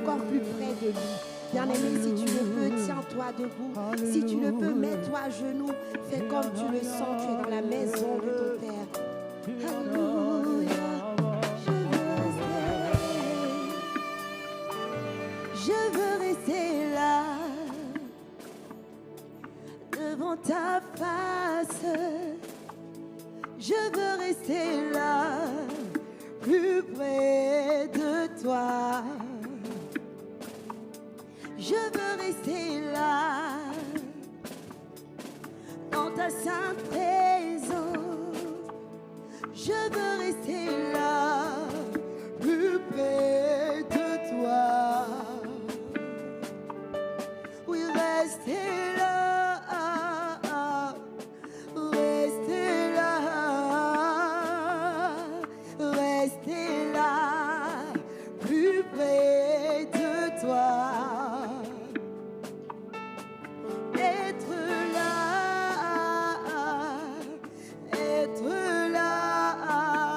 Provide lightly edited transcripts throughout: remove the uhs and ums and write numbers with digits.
encore plus près de lui. Bien-aimé, si tu le peux, tiens-toi debout. Si tu le peux, mets-toi à genoux. Fais comme tu le sens, tu es dans la maison de ton Père. Alléluia. Je veux rester là, devant ta face. Je veux rester là, plus près de toi. Je veux rester là, dans ta sainte présence. Je veux rester là, plus près de toi. Oui, rester là, rester là, rester là, plus près de toi. Être là, être là.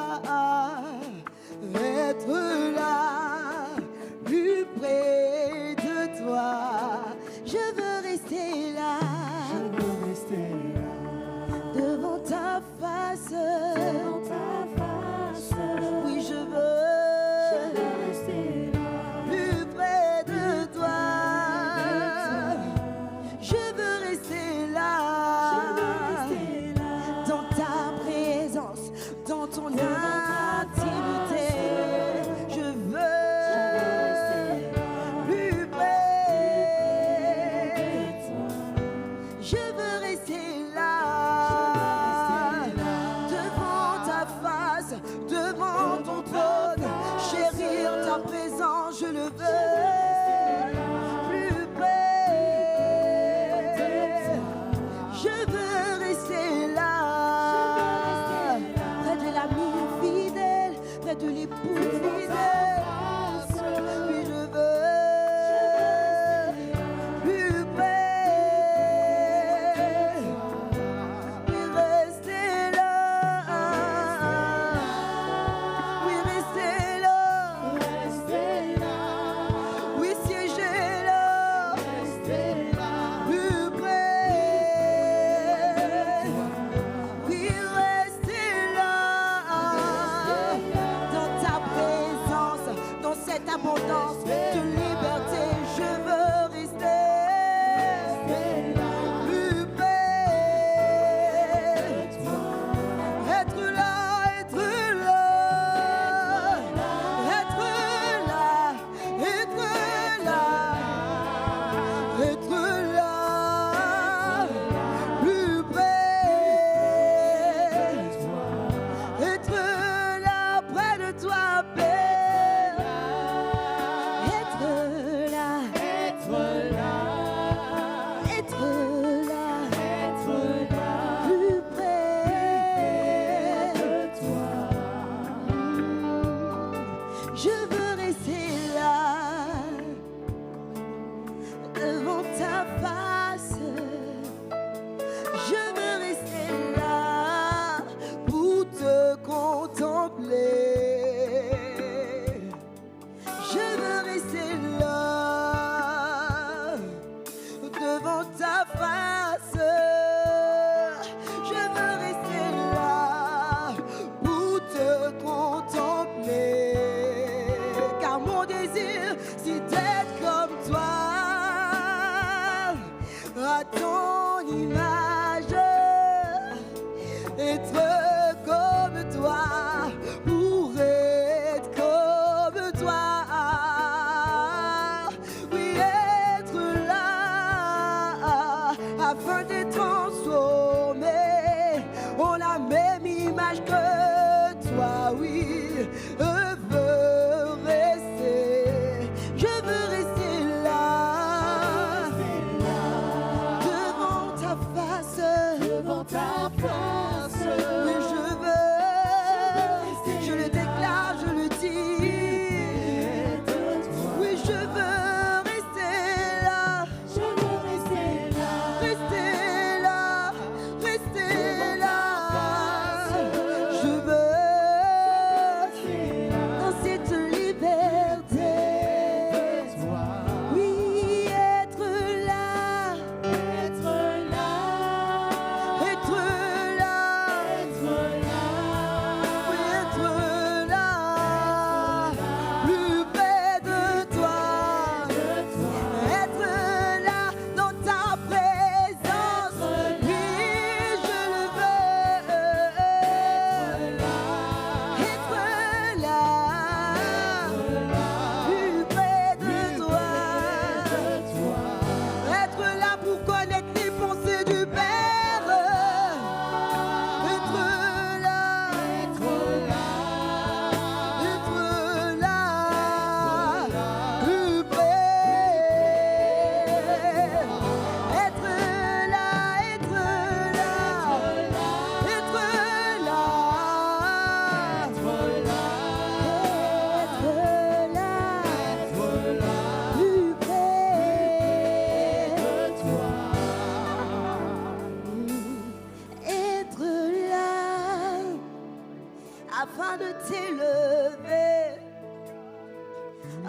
t'élever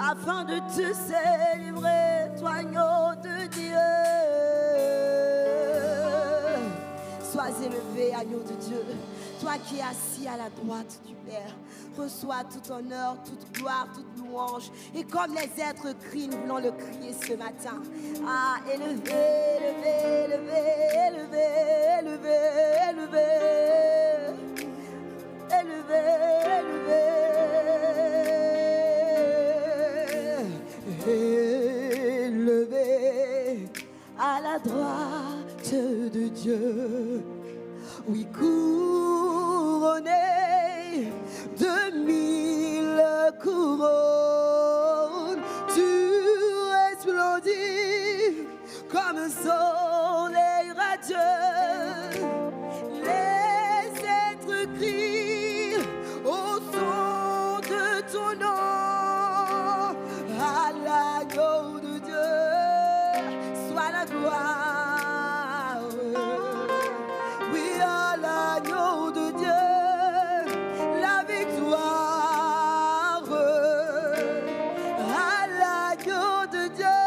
afin de te célébrer, toi agneau de Dieu. Sois élevé, agneau de Dieu, toi qui es assis à la droite du Père. Reçois tout honneur, toute gloire, toute louange. Et comme les êtres crient, nous voulons le crier ce matin. Ah, élevé, élevé, élevé, élevé, élevé, élevé, élevé, élevé, élevé à la droite de Dieu. Oui, couronné de 1000 couronnes, tu resplendis comme un soleil radieux. Les êtres crient au son de ton nom. À l'agneau de Dieu soit la gloire. Oui, à l'agneau de Dieu la victoire. À l'agneau de Dieu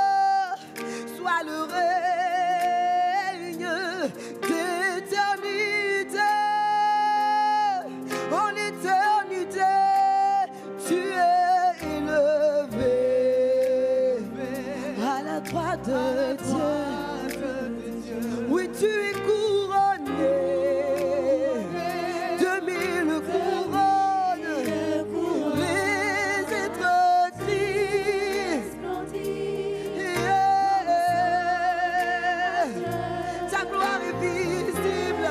soit le règne d'éternité. En éternité, tu es élevé à la droite de Dieu. Oui, tu es couronné de 1000 couronnes. Les êtres crient. Ta gloire est visible.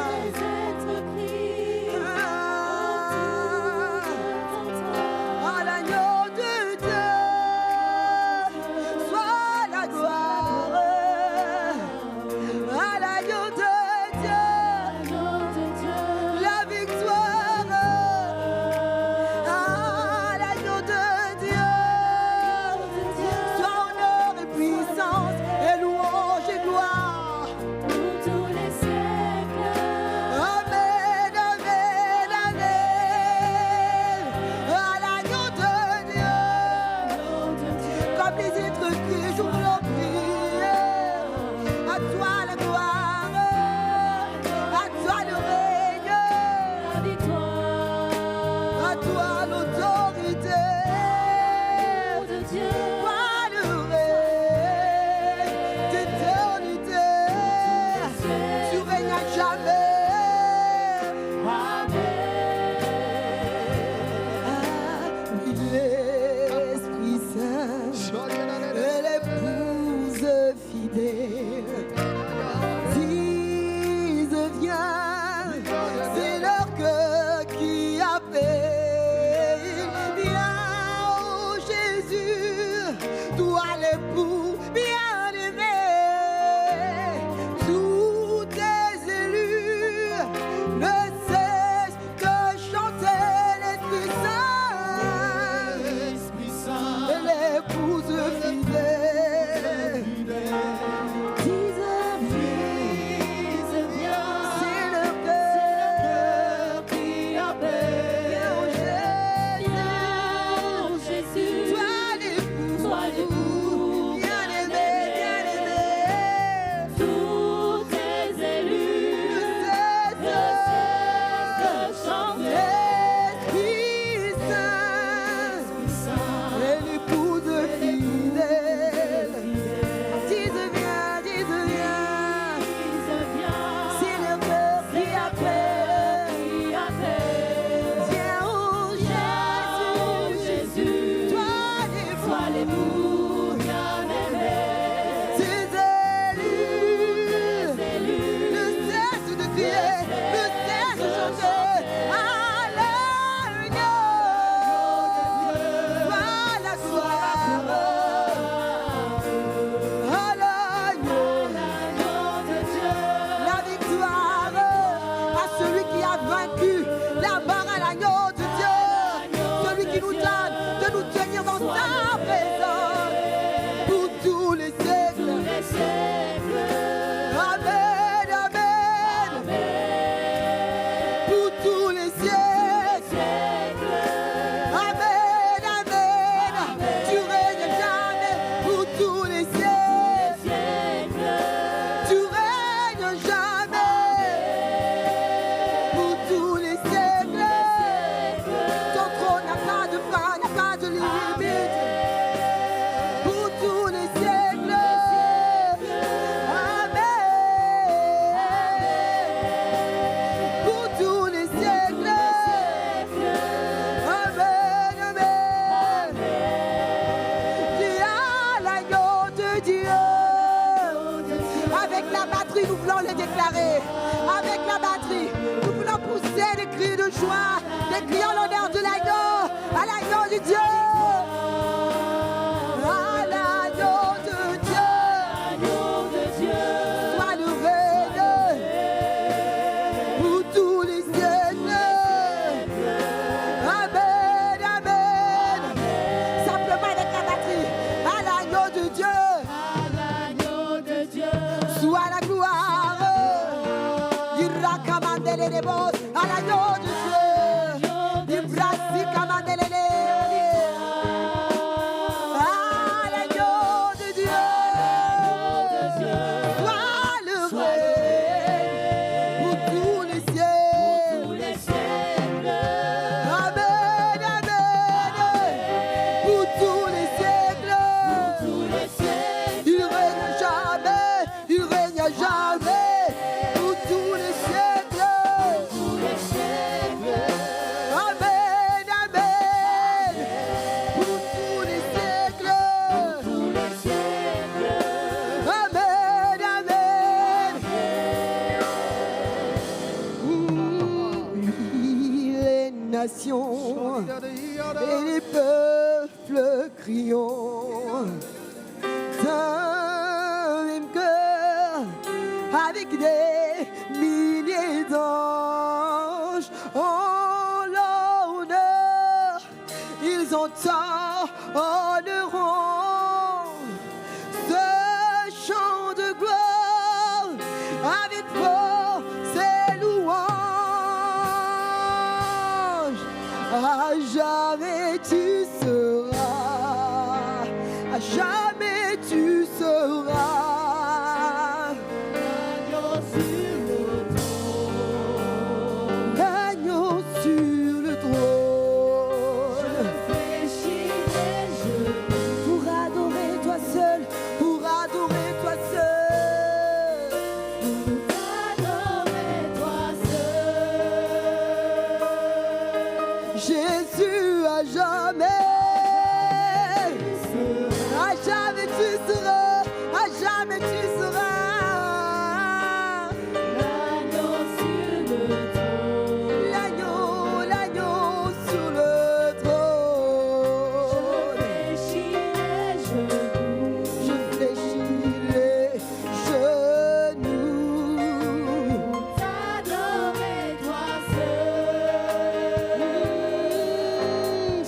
À l'agneau de Dieu soit la gloire. À l'agneau de Dieu la victoire. À l'agneau de Dieu soit honneur et puissance et louange et gloire. Pour tous les siècles. Amen, amen, amen. À l'agneau de Dieu, comme les êtres qui jouent leur prière. À toi la gloire, à toi le règne, La victoire à toi l'autorité. de Dieu. Toi le règne d'éternité. Tu règnes à jamais. Oui, l'Esprit Saint et l'épouse fidèle disent viens, c'est leur cœur qui appelle. Viens, oh Jésus, toi l'époux bien-aimé. Tous tes élus ne cessent de chanter l'Esprit Saint et l'épouse fidèle. Disent viens, c'est le cœur qui appelle. Viens, oh Viens, Jésus, Jésus. toi l'époux Toi l'époux bien-aimé. batterie, nous voulons le déclarer. Avec la batterie, nous voulons pousser des cris de joie, des cris en l'honneur de l'agneau, à l'agneau de Dieu. À l'agneau de Dieu. Agneau de Dieu. Sois le règne pour tous les siècles. Amen, amen. Simplement avec la batterie. À l'agneau de Dieu. À l'agneau de Dieu. Soit la gloire. Irakamandele les bos. À l'agneau de Dieu. Ibrasi kamandelele. À l'agneau de Dieu. Sois le règne pour tous les siècles. Tous les siècles. Amen, amen. Pour tous les siècles. Tous les siècles. Il règne à jamais. Il règne à jamais. Pour tous les siècles. Tous les siècles. Amen, amen. Pour tous les siècles. Tous les siècles. Amen, amen. Les nations et les peuples crions d'un même cœur avec des milliers d'anges en l'honneur. Ils entendront ce chant de gloire avec force et louange. À jamais tu seras, à jamais tu seras. Agneau sur le trône. Pour adorer toi seul, pour adorer toi seul. Jésus, à jamais tu seras, à jamais tu seras. L'agneau sur le trône. Je fléchis les genoux.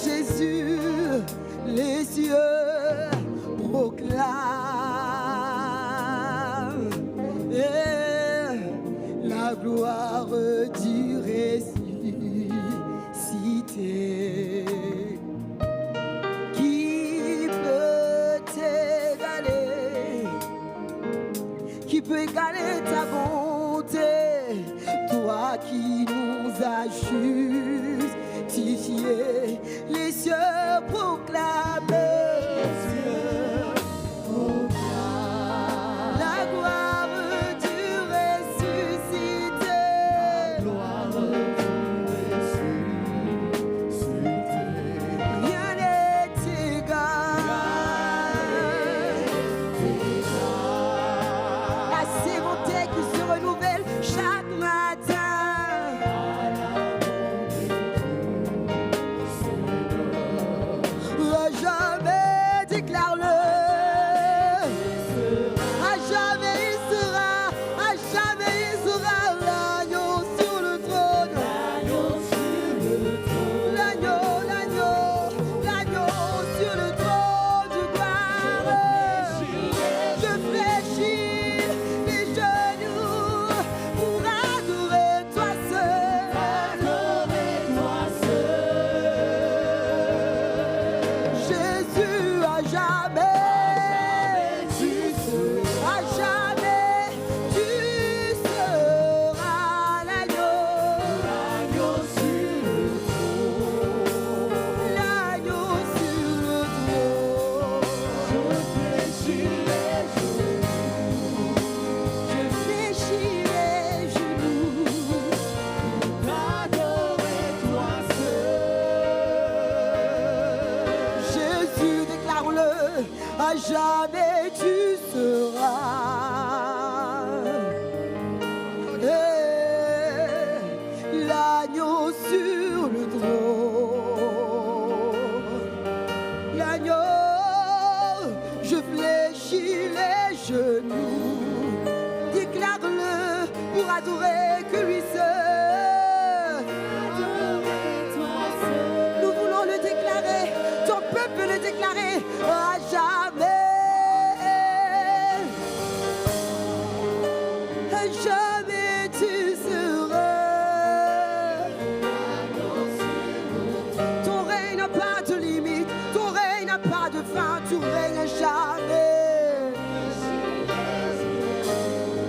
Jésus, les cieux proclament la gloire du ressuscité. Qui peut t'égaler? Qui peut égaler ta bonté? Toi qui nous as justifiés, les cieux proclament. La gloire du ressuscité. Rien n'est égal. La volonté qui se renouvelle chaque matin. À jamais, déclare-le. À jamais il sera, à jamais il sera l'agneau sur le trône. L'agneau, l'agneau, l'agneau sur le trône de gloire. Je fléchis les genoux pour adorer toi seul. Jésus, à jamais tu seras, l'agneau. L'agneau sur le trône. Je fléchis les genoux. Jésus, déclare-le, à jamais tu seras. genoux. Déclare-le pour adorer que lui seul. Nous voulons le déclarer, ton peuple veut le déclarer à jamais. À jamais tu seras. Ton règne n'a pas de limite, ton règne n'a pas de fin, tu règnes à jamais.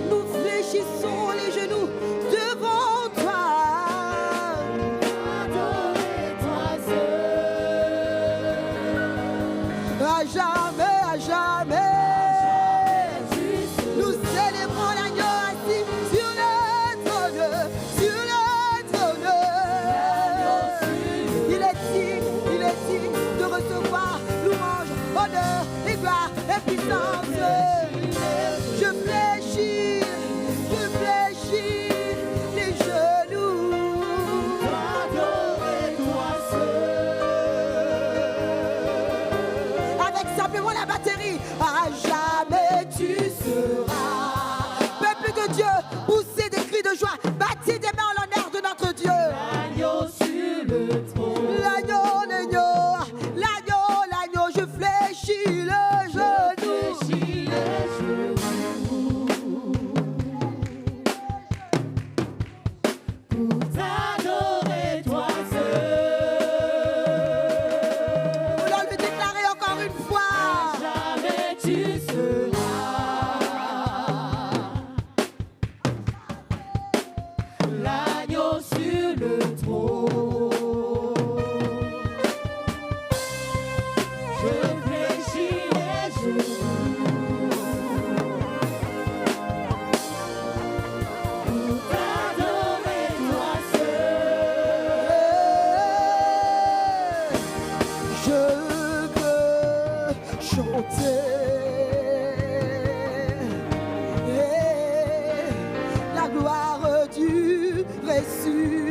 Nous fléchissons les genoux devant toi. À jamais, à jamais. Nous célébrons l'agneau assis sur le trône, sur le trône. Il est digne de recevoir louange, honneur et gloire et puissance. Je fléchis les genoux. Avec simplement la batterie, à jamais tu seras. Peuple de Dieu, poussez des cris de joie, battez des mains en l'honneur de notre Dieu. L'agneau sur le trône. L'agneau, l'agneau, l'agneau, l'agneau, je fléchis le genou. Fléchis les genoux pour t'adorer toi seul. Voulons le déclarer encore une fois. Jamais tu seras. L'agneau sur le trône. Je fléchis les genoux pour t'adorer toi seul. Je veux chanter la gloire du ressuscité.